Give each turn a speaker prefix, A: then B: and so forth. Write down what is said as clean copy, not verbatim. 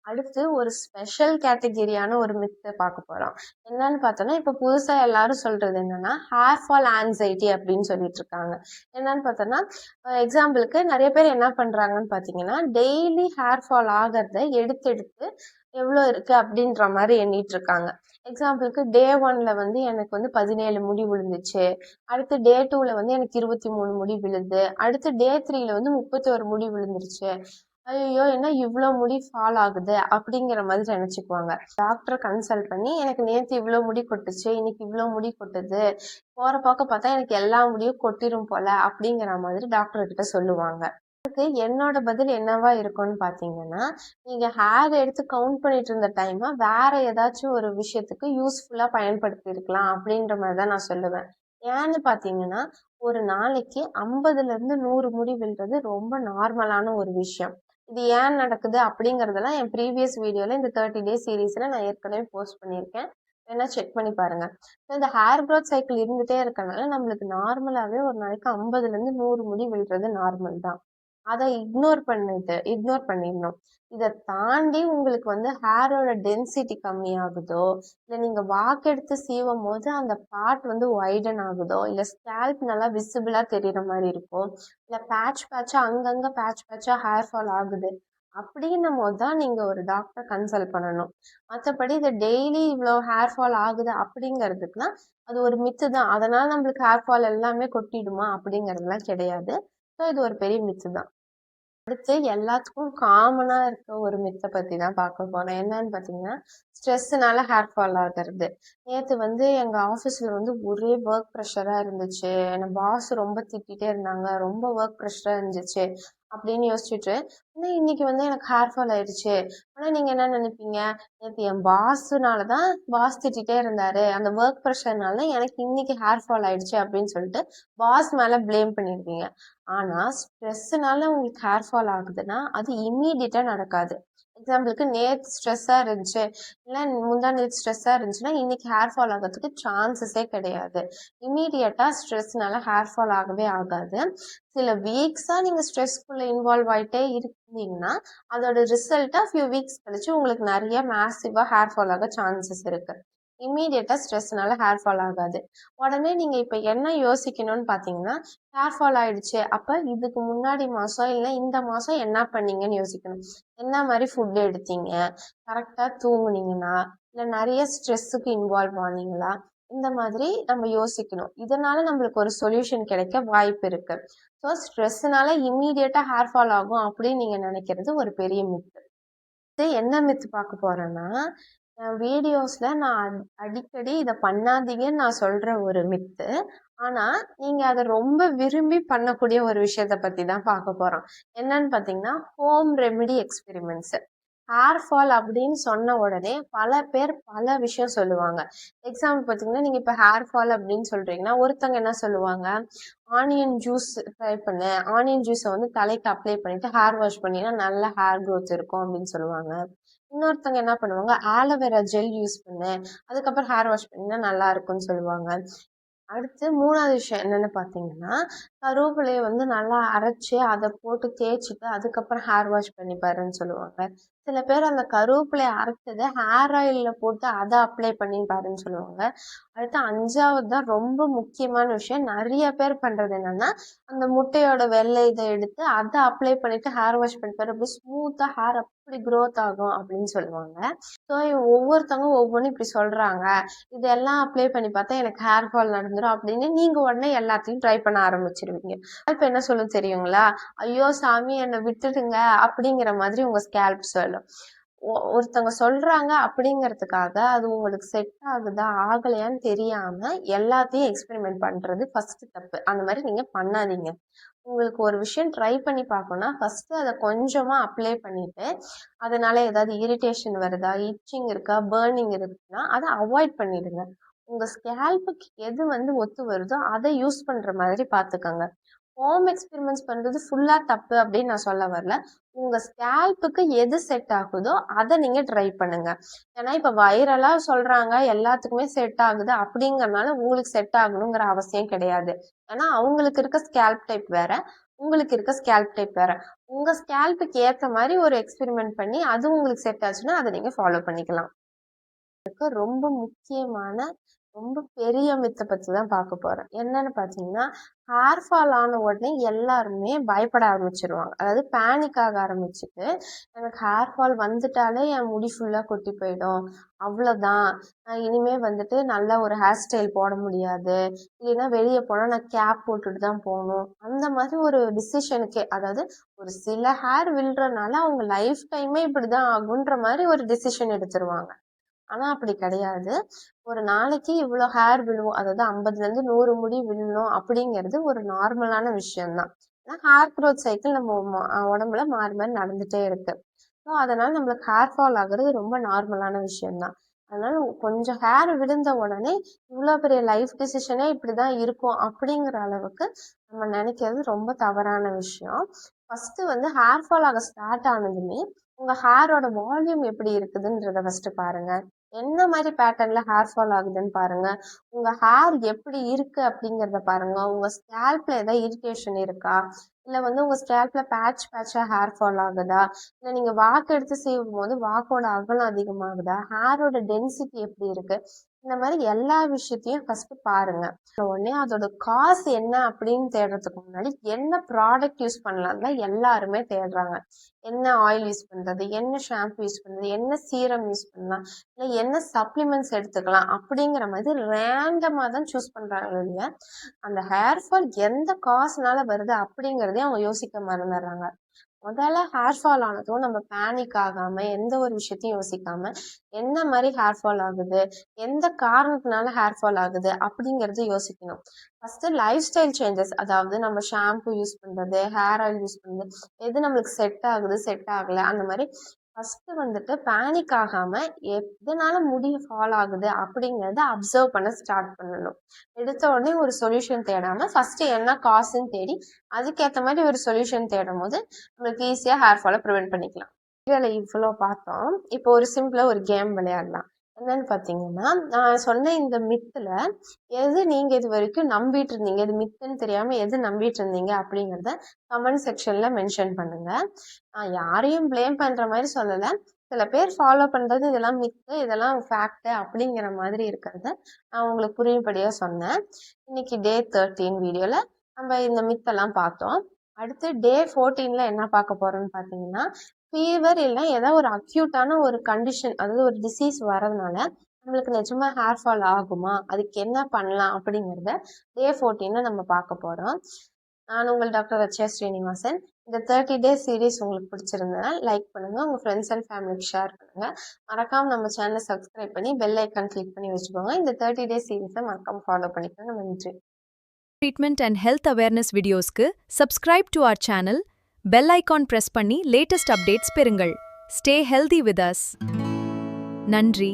A: அடுத்து ஒரு ஸ்பெஷல் கேட்டகரியான ஒரு மித்த பார்க்க போறோம். என்னன்னு பார்த்தோம்னா, இப்ப புதுசா எல்லாரும் சொல்றது என்னன்னா, ஹேர் ஃபால் ஆங்ஸைட்டி அப்படின்னு சொல்லிட்டு இருக்காங்க. என்னன்னு பார்த்தோம்னா, எக்ஸாம்பிளுக்கு நெறைய பேர் என்ன பண்றாங்கன்னு பார்த்தீங்கன்னா, டெய்லி ஹேர் ஃபால் ஆகுறத எடுத்து எடுத்து எவ்வளோ இருக்கு அப்படின்ற மாரி எண்ணிட்டு இருக்காங்க. எக்ஸாம்பிளுக்கு டே 1ல வந்து எனக்கு வந்து 17 முடி விழுந்துச்சு. அடுத்து டே 2ல வந்து எனக்கு 23 முடி விழுது. அடுத்து டே 3ல வந்து 31 முடி விழுந்துருச்சு. ஐயோ! என்ன இவ்ளோ முடி ஃபால் ஆகுது அப்படிங்கிற மாதிரி நினைச்சுக்குவாங்க. டாக்டர கன்சல்ட் பண்ணி எனக்கு நேத்து இவ்ளோ முடி கொட்டுச்சு, இன்னைக்கு இவ்ளோ முடி கொட்டுது. போற போக்க பார்த்தா எனக்கு எல்லா முடியும் கொட்டிரும் போல அப்படிங்கிற மாதிரி டாக்டர் கிட்ட சொல்லுவாங்க. அதுக்கு என்னோட பதில் என்னவா இருக்கும்னு பார்த்தீங்கன்னா, நீங்க ஹேர் எடுத்து கவுண்ட் பண்ணிட்டு இருந்த டைம வேற ஏதாச்சும் ஒரு விஷயத்துக்கு யூஸ்ஃபுல்லா பயன்படுத்தியிருக்கலாம் அப்படின்ற மாரி தான் நான் சொல்லுவேன். ஏன்னு பார்த்தீங்கன்னா, ஒரு நாளைக்கு 50ல இருந்து 100 முடி விழுறது ரொம்ப நார்மலான ஒரு விஷயம். இது ஏன் நடக்குது அப்படிங்கறதெல்லாம் என் ப்ரீவியஸ் வீடியோல இந்த 30 டேஸ் சீரீஸ்ல நான் ஏற்கனவே போஸ்ட் பண்ணியிருக்கேன். வேணா செக் பண்ணி பாருங்க. இந்த ஹேர் க்ரோத் சைக்கிள் இருந்துட்டே இருக்கறனால நம்மளுக்கு நார்மலாவே ஒரு நாளைக்கு 50ல இருந்து 100 முடி விழுறது நார்மல் தான். அதை இக்னோர் பண்ணிடணும். இதை தாண்டி உங்களுக்கு வந்து ஹேரோட டென்சிட்டி கம்மியாகுதோ, இல்லை நீங்க வாக்கெடுத்து சீவும் போது அந்த பார்ட் வந்து வைடன் ஆகுதோ, இல்லை ஸ்கேல்ப் நல்லா விசிபிளா தெரியற மாதிரி இருக்கும், இல்லை பேட்சா அங்கங்க பேட்சா ஹேர் ஃபால் ஆகுது அப்படின்னும் போது தான் நீங்க ஒரு டாக்டர் கன்சல்ட் பண்ணணும். மற்றபடி இதை டெய்லி இவ்வளோ ஹேர் ஃபால் ஆகுது அப்படிங்கிறதுக்குலாம் அது ஒரு மித்து தான். அதனால நம்மளுக்கு ஹேர் ஃபால் எல்லாமே கொட்டிடுமா அப்படிங்கறதுலாம் கிடையாது. ஸோ இது ஒரு பெரிய மித்து தான். அடுத்து எல்லாத்துக்கும் காமனா இருக்க ஒரு மித்த பத்தி தான் பார்க்க போறோம். என்னன்னு பாத்தீங்கன்னா, ஸ்ட்ரெஸ்னால ஹேர் ஃபால் ஆகுறது. நேத்து வந்து எங்க ஆபீஸ்ல வந்து ஒரே ஒர்க் ப்ரெஷரா இருந்துச்சு. என்ன பாஸ் ரொம்ப திட்டிட்டே இருந்தாங்க. ரொம்ப ஒர்க் ப்ரெஷரா இருந்துச்சு அப்படின்னு யோசிச்சுட்டு, ஆனா இன்னைக்கு வந்து எனக்கு ஹேர் ஃபால் ஆயிடுச்சு. ஆனா நீங்க என்ன நினைப்பீங்க? நேத்து என் பாஸ்னாலதான் பாஸ் திட்டிட்டே இருந்தாரு. அந்த ஒர்க் ப்ரெஷர்னால எனக்கு இன்னைக்கு ஹேர் ஃபால் ஆயிடுச்சு அப்படின்னு சொல்லிட்டு பாஸ் மேல பிளேம் பண்ணிருப்பீங்க. ஆனா ஸ்ட்ரெஸ்னால உங்களுக்கு ஹேர் ஃபால் ஆகுதுன்னா அது இம்மீடியட்டா நடக்காது. எக்ஸாம்பிளுக்கு நேத்து ஸ்ட்ரெஸ்ஸா இருந்துச்சு, இல்ல முந்தா நேத்து ஸ்ட்ரெஸ்ஸா இருந்துச்சுன்னா இன்னைக்கு ஹேர் ஃபால் ஆகிறதுக்கு சான்சஸே கிடையாது. இம்மீடியட்டா ஸ்ட்ரெஸ்னால ஹேர் ஃபால் ஆகவே ஆகாது. சில வீக்ஸா நீங்க ஸ்ட்ரெஸ்க்குள்ள இன்வால்வ் ஆயிட்டே இருந்தீங்கன்னா அதோட ரிசல்ட்டா ஃபியூ வீக்ஸ் கழிச்சு உங்களுக்கு நிறைய மேசிவா ஹேர் ஃபால் ஆக சான்சஸ் இருக்கு. இம்மீடியட்டா ஸ்ட்ரெஸ்னால ஹேர் ஃபால் ஆகாது. உடனே நீங்க இப்ப என்ன யோசிக்கணும்னு பாத்தீங்கன்னா, ஹேர் ஃபால் ஆயிடுச்சு, அப்ப இதுக்கு முன்னாடி மாசம் இல்ல இந்த மாசம் என்ன பண்ணீங்கன்னு யோசிக்கணும். என்ன மாதிரி ஃபுட் எடுத்தீங்க, கரெக்டா தூங்குனீங்களா, இல்ல நிறைய ஸ்ட்ரெஸ்ஸுக்கு இன்வால்வ் ஆனீங்களா, இந்த மாதிரி நம்ம யோசிக்கணும். இதனால நம்மளுக்கு ஒரு சொல்யூஷன் கிடைக்க வாய்ப்பு இருக்கு. ஸோ ஸ்ட்ரெஸ்னால இம்மீடியட்டா ஹேர் ஃபால் ஆகும் அப்படின்னு நீங்க நினைக்கிறது ஒரு பெரிய மித்து. என்ன மித்து பார்க்க போறேன்னா, வீடியோஸ்ல நான் அடிக்கடி இதை பண்ணாதீங்கன்னு நான் சொல்ற ஒரு மித்து. ஆனா நீங்க அதை ரொம்ப விரும்பி பண்ணக்கூடிய ஒரு விஷயத்த பத்தி தான் பார்க்க போறோம். என்னன்னு பாத்தீங்கன்னா, home remedy experiments. Hair fall அப்படின்னு சொன்ன உடனே பல பேர் பல விஷயம் சொல்லுவாங்க. எக்ஸாம்பிள் பார்த்தீங்கன்னா, நீங்க இப்ப ஹேர் ஃபால் அப்படின்னு சொல்றீங்கன்னா, ஒருத்தவங்க என்ன சொல்லுவாங்க, ஆனியன் ஜூஸ் ட்ரை பண்ணு, ஆனியன் ஜூஸை வந்து தலைக்கு அப்ளை பண்ணிட்டு ஹேர் வாஷ் பண்ணினா நல்ல ஹேர் க்ரோத் இருக்கும் அப்படின்னு சொல்லுவாங்க. இன்னொருத்தவங்க என்ன பண்ணுவாங்க, ஆலோவேரா ஜெல் யூஸ் பண்ணு, அதுக்கப்புறம் ஹேர் வாஷ் பண்ணினா நல்லா இருக்கும்னு சொல்லுவாங்க. அடுத்து 3வது விஷயம் என்னன்னு பாத்தீங்கன்னா, கருவேப்பிலையை வந்து நல்லா அரைச்சு அதை போட்டு தேய்ச்சிட்டு அதுக்கப்புறம் ஹேர் வாஷ் பண்ணி பாருன்னு சொல்லுவாங்க. சில பேர் அந்த கருவேப்பிலையை அரைச்சதை ஹேர் ஆயில்ல போட்டு அதை அப்ளை பண்ணி பாருன்னு சொல்லுவாங்க. அடுத்து 5வது தான் ரொம்ப முக்கியமான விஷயம். நிறைய பேர் பண்றது என்னன்னா, அந்த முட்டையோட வெள்ளை இதை எடுத்து அதை அப்ளை பண்ணிட்டு ஹேர் வாஷ் பண்ணி பாரு, அப்படி ஸ்மூத்தா ஹேர் அப்படி க்ரோத் ஆகும் அப்படின்னு சொல்லுவாங்க. ஸோ ஒவ்வொருத்தவங்க ஒவ்வொன்றும் இப்படி சொல்றாங்க, இதெல்லாம் அப்ளை பண்ணி பார்த்தா எனக்கு ஹேர் ஃபால் நடந்துரும் அப்படின்னு நீங்க உடனே எல்லாத்தையும் ட்ரை பண்ண ஆரம்பிச்சிருவீங்க. இப்ப என்ன சொல்லும் தெரியுங்களா, ஐயோ சாமி என்னை விட்டுடுங்க அப்படிங்கிற மாதிரி உங்க ஸ்கேல்ப் சொல்லும். ஒருத்தவங்க சொல்றாங்க அப்படிங்கிறதுக்காக அது உங்களுக்கு செட் ஆகுதா ஆகலையான்னு தெரியாம எல்லாத்தையும் எக்ஸ்பெரிமெண்ட் பண்றது ஃபர்ஸ்ட் தப்பு. அந்த மாதிரி நீங்க பண்ணாதீங்க. உங்களுக்கு ஒரு விஷயம் ட்ரை பண்ணி பார்க்கணும்னா ஃபர்ஸ்ட் அதை கொஞ்சமா அப்ளை பண்ணிட்டு அதனால ஏதாவது இரிட்டேஷன் வருதா, இச்சிங் இருக்கா, பர்னிங் இருக்குன்னா அதை அவாய்ட் பண்ணிடுங்க. உங்க ஸ்கேல்புக்கு எது வந்து ஒத்து வருதோ அதை யூஸ் பண்ற மாதிரி பாத்துக்கோங்க. ஹோம் எக்ஸ்பெரிமெண்ட்ஸ் பண்றது ஃபுல்லா தப்பு அப்படின்னு நான் சொல்ல வரல. உங்க ஸ்கேல்புக்கு எது செட் ஆகுதோ அதை நீங்க ட்ரை பண்ணுங்க. ஏன்னா இப்ப வைரலா சொல்றாங்க எல்லாத்துக்குமே செட் ஆகுது அப்படிங்கறதுனால உங்களுக்கு செட் ஆகணுங்கிற அவசியம் கிடையாது. ஏன்னா அவங்களுக்கு இருக்க ஸ்கேல்ப் டைப் வேற, உங்களுக்கு இருக்க ஸ்கேல்ப் டைப் வேற. உங்க ஸ்கேல்ப்புக்கு ஏத்த மாதிரி ஒரு எக்ஸ்பெரிமெண்ட் பண்ணி அது உங்களுக்கு செட் ஆச்சுன்னா அதை நீங்க ஃபாலோ பண்ணிக்கலாம். ரொம்ப முக்கியமான ரொம்ப பெரிய மித்த பத்தி தான் பார்க்க போறேன். என்னன்னு பார்த்தீங்கன்னா, ஹேர் ஃபால் ஆன உடனே எல்லாருமே பயப்பட ஆரம்பிச்சிருவாங்க. அதாவது பேனிக் ஆக ஆரம்பிச்சுட்டு, எனக்கு ஹேர் ஃபால் வந்துட்டாலே என் முடி ஃபுல்லா கொட்டி போயிடும். அவ்வளோதான். நான் இனிமே வந்துட்டு நல்ல ஒரு ஹேர் ஸ்டைல் போட முடியாது. இல்லைன்னா வெளியே போனா நான் கேப் போட்டுட்டு தான் போகணும். அந்த மாதிரி ஒரு டிசிஷனுக்கே, அதாவது ஒரு சில ஹேர் விழுறனால அவங்க லைஃப் டைமே இப்படிதான் ஆகுன்ற மாதிரி ஒரு டிசிஷன் எடுத்துருவாங்க. ஆனா அப்படி கிடையாது. ஒரு நாளைக்கு இவ்வளோ ஹேர் விழுவும். அதாவது 50லேருந்து 100 முடி விழணும் அப்படிங்கிறது ஒரு நார்மலான விஷயம்தான். ஏன்னா ஹேர் க்ரோத் சைக்கிள் நம்ம உடம்புல மாறி மாறி நடந்துட்டே இருக்கு. ஸோ அதனால நம்மளுக்கு ஹேர் ஃபால் ஆகுறது ரொம்ப நார்மலான விஷயம்தான். அதனால கொஞ்சம் ஹேர் விழுந்த உடனே இவ்வளோ பெரிய லைஃப் டிசிஷனே இப்படிதான் இருக்கும் அப்படிங்கிற அளவுக்கு நம்ம நினைக்கிறது ரொம்ப தவறான விஷயம். ஃபர்ஸ்ட் வந்து ஹேர் ஃபால் ஆக ஸ்டார்ட் ஆனதுமே உங்க ஹேரோட வால்யூம் எப்படி இருக்குதுன்றத ஃபர்ஸ்ட் பாருங்க. என்ன மாதிரி பேட்டர்ன்ல ஹேர் ஃபால் ஆகுதுன்னு பாருங்க. உங்க ஹேர் எப்படி இருக்கு அப்படிங்கறத பாருங்க. உங்க ஸ்கேல்ப்ல ஏதாவது இரிட்டேஷன் இருக்கா, இல்ல வந்து உங்க ஸ்கேல்ப்ல பேட்சா ஹேர் ஃபால் ஆகுதா, இல்ல நீங்க வாக்கு எடுத்து செய்யும் போது வாக்கோட அகலம் அதிகமாகுதா, ஹேரோட டென்சிட்டி எப்படி இருக்கு, இந்த மாதிரி எல்லா விஷயத்தையும் ஃபர்ஸ்ட் பாருங்க. உடனே அதோட காசு என்ன அப்படின்னு தேடுறதுக்கு முன்னாடி என்ன ப்ராடக்ட் யூஸ் பண்ணலாம் தான் எல்லாருமே தேடுறாங்க. என்ன ஆயில் யூஸ் பண்றது, என்ன ஷாம்பு யூஸ் பண்றது, என்ன சீரம் யூஸ் பண்ணலாம், இல்லை என்ன சப்ளிமெண்ட்ஸ் எடுத்துக்கலாம் அப்படிங்கிற மாதிரி ரேண்டமா தான் சூஸ் பண்றாங்க இல்லையா. அந்த ஹேர் ஃபால் எந்த காசுனால வருது அப்படிங்கிறதையும் அவங்க யோசிக்க மறந்துடுறாங்க. முதல்ல ஹேர் ஃபால் ஆனதும் நம்ம பேனிக் ஆகாம எந்த ஒரு விஷயத்தையும் யோசிக்காம என்ன மாதிரி ஹேர் ஃபால் ஆகுது, எந்த காரணத்தினால ஹேர் ஃபால் ஆகுது அப்படிங்கறது யோசிக்கணும். ஃபர்ஸ்ட் லைஃப் ஸ்டைல் சேஞ்சஸ், அதாவது நம்ம ஷாம்பு யூஸ் பண்றது, ஹேர் ஆயில் யூஸ் பண்றது, எது நம்மளுக்கு செட் ஆகுது செட் ஆகல, அந்த மாதிரி ஃபர்ஸ்ட் வந்துட்டு பேனிக் ஆகாம எதனால முடி ஃபால் ஆகுது அப்படிங்கறத அப்சர்வ் பண்ண ஸ்டார்ட் பண்ணணும். எடுத்த உடனே ஒரு சொல்யூஷன் தேடாம ஃபர்ஸ்ட் என்ன காசுன்னு தேடி அதுக்கேற்ற மாதிரி ஒரு சொல்யூஷன் தேடும் போது நம்மளுக்கு ஈஸியா ஹேர் ஃபாலை ப்ரிவென்ட் பண்ணிக்கலாம். இதில் இவ்வளோ பார்த்தோம். இப்போ ஒரு சிம்பிளா ஒரு கேம் விளையாடலாம். என்னன்னு பார்த்தீங்கன்னா, நான் சொன்ன இந்த மித்துல எது நீங்க இது வரைக்கும் நம்பிட்டு இருந்தீங்க, இது மித்துன்னு தெரியாம எது நம்பிட்டு இருந்தீங்க அப்படிங்கிறத கமெண்ட் செக்ஷன்ல மென்ஷன் பண்ணுங்க. நான் யாரையும் பிளேம் பண்ற மாதிரி சொல்லல. சில பேர் ஃபாலோ பண்றது இதெல்லாம் மித்து, இதெல்லாம் ஃபேக்ட் அப்படிங்கிற மாதிரி இருக்கிறத நான் உங்களுக்கு புரியும்படியா சொன்னேன். இன்னைக்கு டே 13 வீடியோல நம்ம இந்த மித்தெல்லாம் பார்த்தோம். அடுத்து டே 14ல என்ன பார்க்க போறோம்னு பார்த்தீங்கன்னா, ஃபீவர் இல்லை ஏதாவது ஒரு அக்யூட்டான ஒரு கண்டிஷன், அதாவது ஒரு டிசீஸ் வரதுனால நம்மளுக்கு நிஜமா ஹேர் ஃபால் ஆகுமா, அதுக்கு என்ன பண்ணலாம் அப்படிங்கிறத டே 14ல நம்ம பார்க்க போறோம். நான் உங்கள் டாக்டர் ரச்சியா ஸ்ரீனிவாசன். இந்த 30 டேஸ் சீரீஸ் உங்களுக்கு பிடிச்சிருந்ததுன்னா லைக் பண்ணுங்க, உங்க ஃப்ரெண்ட்ஸ் அண்ட் ஃபேமிலிக்கு ஷேர் பண்ணுங்க. மறக்காம நம்ம சேனலை சப்ஸ்கிரைப் பண்ணி பெல் ஐக்கான் கிளிக் பண்ணி வச்சுக்கோங்க. இந்த 30 டேஸ் சீரீஸை மறக்காம ஃபாலோ பண்ணிக்கோங்க. நன்றி.
B: Treatment and health awareness videosக்கு subscribe to our channel, bell icon press பண்ணி latest updates பெறுங்கள். Stay healthy with us. நன்றி.